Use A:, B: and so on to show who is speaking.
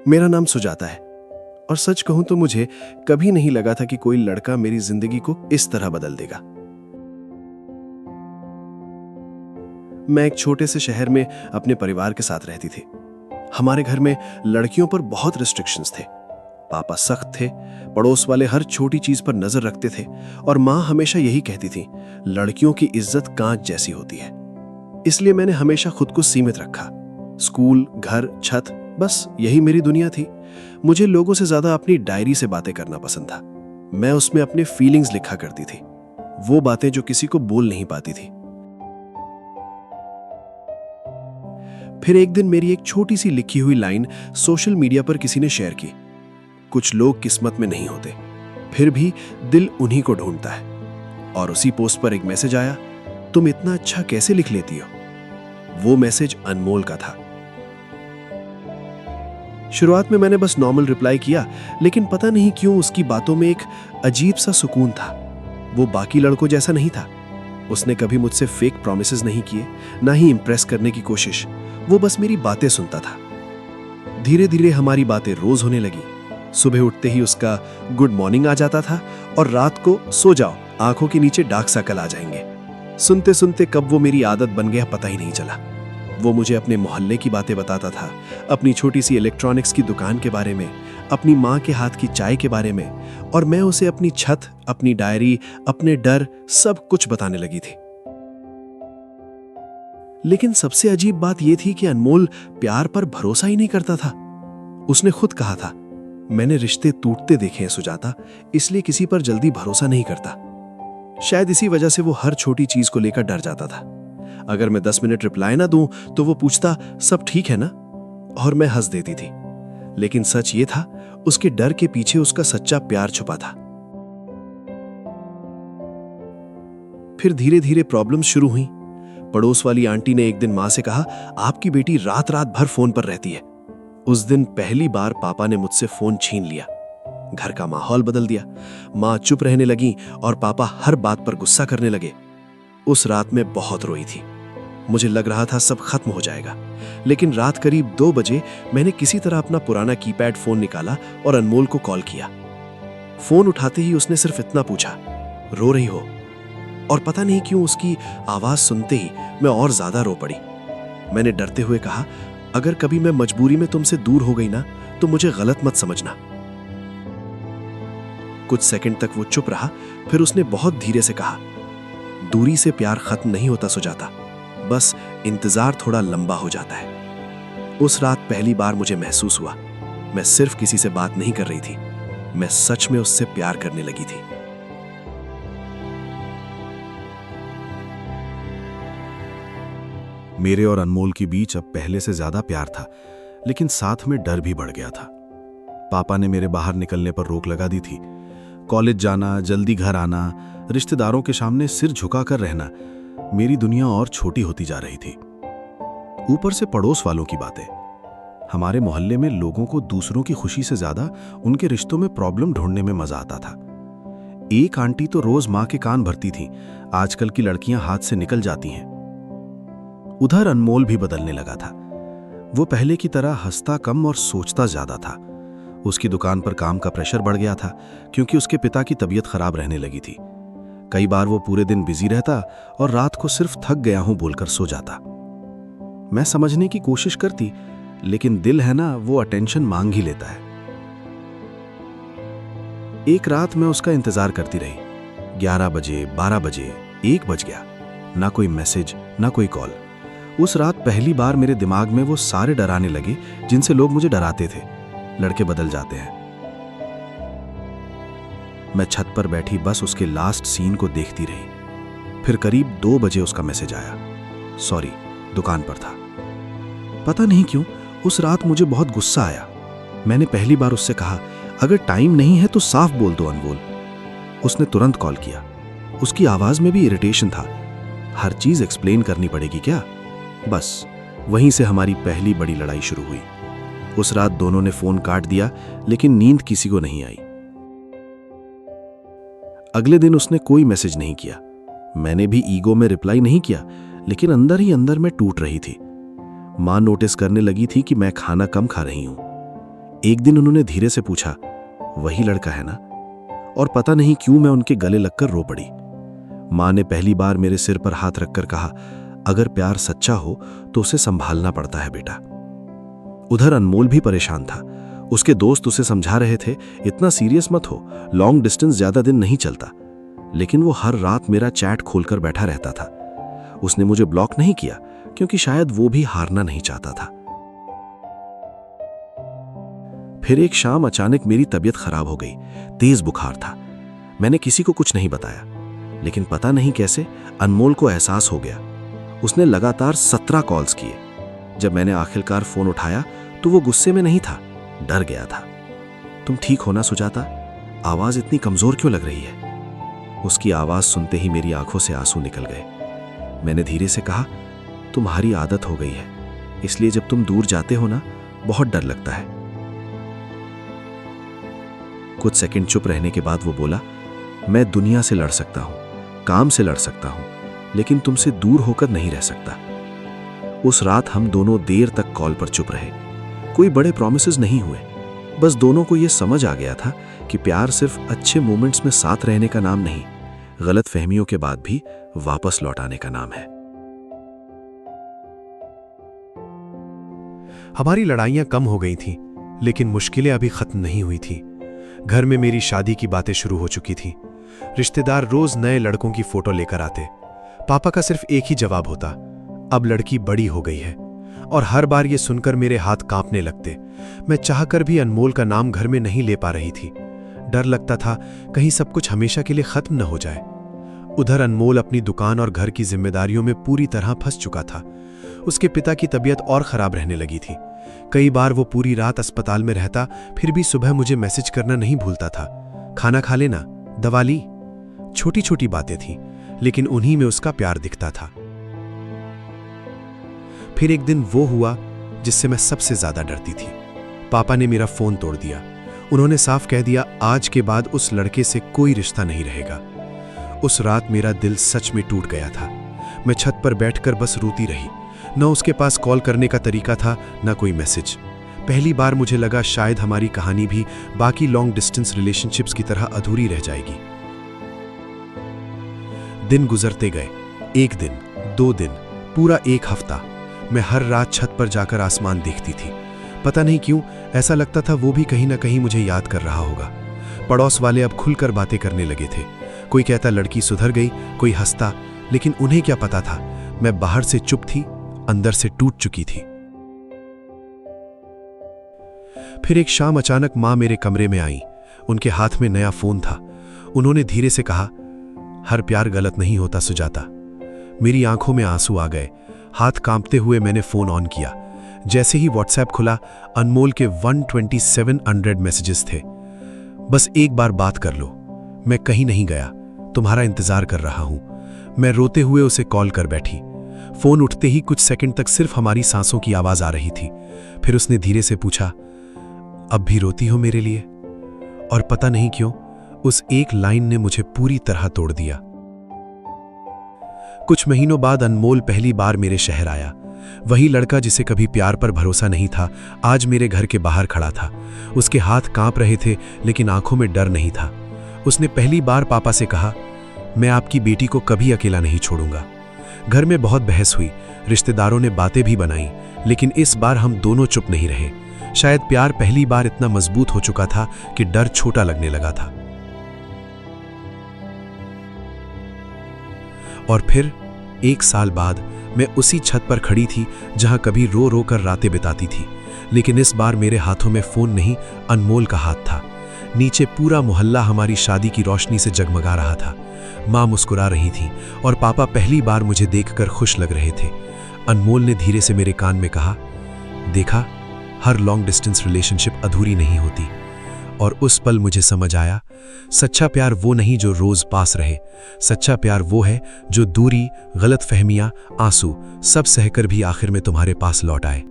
A: मेरा नाम सुजाता है और सच कहूं तो मुझे कभी नहीं लगा था कि कोई लड़का मेरी जिंदगी को इस तरह बदल देगा। मैं एक छोटे से शहर में अपने परिवार के साथ रहती थी। हमारे घर में लड़कियों पर बहुत रिस्ट्रिक्शंस थे। पापा सख्त थे, पड़ोस वाले हर छोटी चीज पर नजर रखते थे और माँ हमेशा यही कहती थी, लड़कियों की इज्जत कांच जैसी होती है। इसलिए मैंने हमेशा खुद को सीमित रखा। स्कूल, घर, छत, बस यही मेरी दुनिया थी। मुझे लोगों से ज्यादा अपनी डायरी से बातें करना पसंद था। मैं उसमें अपने फीलिंग्स लिखा करती थी, वो बातें जो किसी को बोल नहीं पाती थी। फिर एक दिन मेरी एक छोटी सी लिखी हुई लाइन सोशल मीडिया पर किसी ने शेयर की। कुछ लोग किस्मत में नहीं होते, फिर भी दिल उन्हीं को ढूंढता है। और उसी पोस्ट पर एक मैसेज आया, तुम इतना अच्छा कैसे लिख लेती हो। वो मैसेज अनमोल का था। शुरुआत में मैंने बस नॉर्मल रिप्लाई किया, लेकिन पता नहीं क्यों उसकी बातों में एक अजीब सा सुकून था। वो बाकी लड़कों जैसा नहीं था। उसने कभी मुझसे फेक प्रॉमिसेस नहीं किए, ना ही इंप्रेस करने की कोशिश। वो बस मेरी बातें सुनता था। धीरे धीरे हमारी बातें रोज होने लगी। सुबह उठते ही उसका गुड मॉर्निंग आ जाता था और रात को सो जाओ, आंखों के नीचे डार्क सर्कल आ जाएंगे। सुनते सुनते कब वो मेरी आदत बन गया पता ही नहीं चला। वो मुझे अपने मोहल्ले की बातें बताता था, अपनी छोटी सी इलेक्ट्रॉनिक्स की दुकान के बारे में, अपनी माँ के हाथ की चाय के बारे में, और मैं उसे अपनी छत, अपनी डायरी, अपने डर, सब कुछ बताने लगी थी। लेकिन सबसे अजीब बात यह थी कि अनमोल प्यार पर भरोसा ही नहीं करता था। उसने खुद कहा था, मैंने रिश्ते टूटते देखे हैं सुजाता, इसलिए किसी पर जल्दी भरोसा नहीं करता। शायद इसी वजह से वो हर छोटी चीज को लेकर डर जाता था। अगर मैं 10 मिनट रिप्लाई ना दूं तो वो पूछता, सब ठीक है ना, और मैं हंस देती थी। लेकिन सच ये था, उसके डर के पीछे उसका सच्चा प्यार छुपा था। फिर धीरे धीरे प्रॉब्लम्स शुरू हुई। पड़ोस वाली आंटी ने एक दिन मां से कहा, आपकी बेटी रात रात भर फोन पर रहती है। उस दिन पहली बार पापा ने मुझसे फोन छीन लिया। घर का माहौल बदल दिया। मां चुप रहने लगी और पापा हर बात पर गुस्सा करने लगे। उस रात में बहुत रोई थी। मुझे लग रहा था सब खत्म हो जाएगा। लेकिन रात करीब 2 बजे मैंने किसी तरह अपना पुराना कीपैड फोन निकाला और अनमोल को कॉल किया। फोन उठाते ही उसने सिर्फ इतना पूछा, रो रही हो? और पता नहीं क्यों उसकी आवाज सुनते ही मैं और ज्यादा रो पड़ी। मैंने डरते हुए कहा, अगर कभी मैं मजबूरी में तुमसे दूर हो गई ना तो मुझे गलत मत समझना। कुछ सेकंड तक वो चुप रहा, फिर उसने बहुत धीरे से कहा, दूरी से प्यार खत्म नहीं होता सुजाता, बस इंतजार थोड़ा लंबा हो जाता है। उस रात पहली बार मुझे महसूस हुआ, मैं सिर्फ किसी से बात नहीं कर रही थी, मैं सच में उससे प्यार करने लगी थी।
B: मेरे और अनमोल के बीच अब पहले से ज्यादा प्यार था, लेकिन साथ में डर भी बढ़ गया था। पापा ने मेरे बाहर निकलने पर रोक लगा दी थी। कॉलेज जाना, जल्दी घर आना, रिश्तेदारों के सामने सिर झुकाकर रहना, मेरी दुनिया और छोटी होती जा रही थी। ऊपर से पड़ोस वालों की बातें। हमारे मोहल्ले में लोगों को दूसरों की खुशी से ज्यादा उनके रिश्तों में प्रॉब्लम ढूंढने में मजा आता था। एक आंटी तो रोज मां के कान भरती थी, आजकल की लड़कियां हाथ से निकल जाती हैं। उधर अनमोल भी बदलने लगा था। वो पहले की तरह हंसता कम और सोचता ज्यादा था। उसकी दुकान पर काम का प्रेशर बढ़ गया था, क्योंकि उसके पिता की तबीयत खराब रहने लगी थी। कई बार वो पूरे दिन बिजी रहता और रात को सिर्फ थक गया हूं बोलकर सो जाता। मैं समझने की कोशिश करती, लेकिन दिल है ना, वो अटेंशन मांग ही लेता है। एक रात मैं उसका इंतजार करती रही। 11 बजे, 12 बजे, 1 बज गया, ना कोई मैसेज, ना कोई कॉल। उस रात पहली बार मेरे दिमाग में वो सारे डर आने लगे जिनसे लोग मुझे डराते थे। लड़के बदल जाते हैं। मैं छत पर बैठी बस उसके लास्ट सीन को देखती रही। फिर करीब 2 बजे उसका मैसेज आया, सॉरी, दुकान पर था। पता नहीं क्यों उस रात मुझे बहुत गुस्सा आया। मैंने पहली बार उससे कहा, अगर टाइम नहीं है तो साफ बोल दो अनमोल। उसने तुरंत कॉल किया। उसकी आवाज में भी इरिटेशन था। हर चीज एक्सप्लेन करनी पड़ेगी क्या? बस वहीं से हमारी पहली बड़ी लड़ाई शुरू हुई। उस रात दोनों ने फोन काट दिया, लेकिन नींद किसी को नहीं आई। अगले दिन उसने कोई मैसेज नहीं किया। मैंने भी ईगो में रिप्लाई नहीं किया, लेकिन अंदर ही अंदर मैं टूट रही थी। मां नोटिस करने लगी थी कि मैं खाना कम खा रही हूं। एक दिन उन्होंने धीरे से पूछा, वही लड़का है ना? और पता नहीं क्यों मैं उनके गले लगकर रो पड़ी। माँ ने पहली बार मेरे सिर पर हाथ रखकर कहा, अगर प्यार सच्चा हो तो उसे संभालना पड़ता है बेटा। उधर अनमोल भी परेशान था। उसके दोस्त उसे समझा रहे थे, इतना सीरियस मत हो, लॉन्ग डिस्टेंस ज्यादा दिन नहीं चलता। लेकिन वो हर रात मेरा चैट खोलकर बैठा रहता था। उसने मुझे ब्लॉक नहीं किया क्योंकि शायद वो भी हारना नहीं चाहता था। फिर एक शाम अचानक मेरी तबीयत खराब हो गई। तेज बुखार था। मैंने किसी को कुछ नहीं बताया, लेकिन पता नहीं कैसे अनमोल को एहसास हो गया। उसने लगातार 17 कॉल्स किए। जब मैंने आखिरकार फोन उठाया तो वो गुस्से में नहीं था, डर गया था। तुम ठीक हो ना सुजाता? आवाज इतनी कमजोर क्यों लग रही है? उसकी आवाज सुनते ही मेरी आंखों से आंसू निकल गए। मैंने धीरे से कहा, तुम्हारी आदत हो गई है, इसलिए जब तुम दूर जाते हो ना, बहुत डर लगता है। कुछ सेकंड चुप रहने के बाद वो बोला, मैं दुनिया से लड़ सकता हूं, काम से लड़ सकता हूं, लेकिन तुमसे दूर होकर नहीं रह सकता। उस रात हम दोनों देर तक कॉल पर चुप रहे। कोई बड़े प्रॉमिसेस नहीं हुए, बस दोनों को यह समझ आ गया था कि प्यार सिर्फ अच्छे मोमेंट्स में साथ रहने का नाम नहीं, गलत फहमियों के बाद भी वापस लौट आने का नाम है।
A: हमारी लड़ाइयां कम हो गई थीं, लेकिन मुश्किलें अभी खत्म नहीं हुई थीं। घर में मेरी शादी की बातें शुरू हो चुकी थीं। रिश्तेदार रोज नए लड़कों की फोटो लेकर आते। पापा का सिर्फ एक ही जवाब होता, अब लड़की बड़ी हो गई है। और हर बार ये सुनकर मेरे हाथ कांपने लगते। मैं चाहकर भी अनमोल का नाम घर में नहीं ले पा रही थी। डर लगता था कहीं सब कुछ हमेशा के लिए खत्म न हो जाए। उधर अनमोल अपनी दुकान और घर की जिम्मेदारियों में पूरी तरह फंस चुका था। उसके पिता की तबीयत और खराब रहने लगी थी। कई बार वो पूरी रात अस्पताल में रहता, फिर भी सुबह मुझे मैसेज करना नहीं भूलता था, खाना खा लेना, दवा ली। छोटी छोटी बातें थीं, लेकिन उन्हीं में उसका प्यार दिखता था। फिर एक दिन वो हुआ जिससे मैं सबसे ज्यादा डरती थी। पापा ने मेरा फोन तोड़ दिया। उन्होंने साफ कह दिया, आज के बाद उस लड़के से कोई रिश्ता नहीं रहेगा। उस रात मेरा दिल सच में टूट गया था। मैं छत पर बैठकर बस रोती रही। न उसके पास कॉल करने का तरीका था, न कोई मैसेज। पहली बार मुझे लगा शायद हमारी कहानी भी बाकी लॉन्ग डिस्टेंस रिलेशनशिप्स की तरह अधूरी रह जाएगी। दिन गुजरते गए। एक दिन, 2 दिन, पूरा 1 हफ्ता। मैं हर रात छत पर जाकर आसमान देखती थी। पता नहीं क्यों ऐसा लगता था वो भी कहीं ना कहीं मुझे याद कर रहा होगा। पड़ोस वाले अब खुलकर बातें करने लगे थे। कोई कहता लड़की सुधर गई, कोई हंसता, लेकिन उन्हें क्या पता था मैं बाहर से चुप थी, अंदर से टूट चुकी थी। फिर एक शाम अचानक मां मेरे कमरे में आई। उनके हाथ में नया फोन था। उन्होंने धीरे से कहा, हर प्यार गलत नहीं होता सुजाता। मेरी आंखों में आंसू आ गए। हाथ कांपते हुए मैंने फोन ऑन किया। जैसे ही व्हाट्सएप खुला, अनमोल के 12700 मैसेजेस थे। बस एक बार बात कर लो, मैं कहीं नहीं गया, तुम्हारा इंतजार कर रहा हूं। मैं रोते हुए उसे कॉल कर बैठी। फोन उठते ही कुछ सेकंड तक सिर्फ हमारी सांसों की आवाज आ रही थी। फिर उसने धीरे से पूछा, अब भी रोती हो मेरे लिए? और पता नहीं क्यों उस एक लाइन ने मुझे पूरी तरह तोड़ दिया। कुछ महीनों बाद अनमोल पहली बार मेरे शहर आया। वही लड़का जिसे कभी प्यार पर भरोसा नहीं था, आज मेरे घर के बाहर खड़ा था। उसके हाथ कांप रहे थे, लेकिन आंखों में डर नहीं था। उसने पहली बार पापा से कहा, मैं आपकी बेटी को कभी अकेला नहीं छोड़ूंगा। घर में बहुत बहस हुई, रिश्तेदारों ने बातें भी बनाई, लेकिन इस बार हम दोनों चुप नहीं रहे। शायद प्यार पहली बार इतना मजबूत हो चुका था कि डर छोटा लगने लगा था। और फिर 1 साल बाद मैं उसी छत पर खड़ी थी जहां कभी रो रो कर रातें बिताती थी। लेकिन इस बार मेरे हाथों में फोन नहीं, अनमोल का हाथ था। नीचे पूरा मोहल्ला हमारी शादी की रोशनी से जगमगा रहा था। माँ मुस्कुरा रही थी और पापा पहली बार मुझे देखकर खुश लग रहे थे। अनमोल ने धीरे से मेरे कान में कहा, देखा, हर लॉन्ग डिस्टेंस रिलेशनशिप अधूरी नहीं होती। और उस पल मुझे समझ आया, सच्चा प्यार वो नहीं जो रोज पास रहे। सच्चा प्यार वो है जो दूरी, गलत फहमियां, आंसू सब सहकर भी आखिर में तुम्हारे पास लौट आए।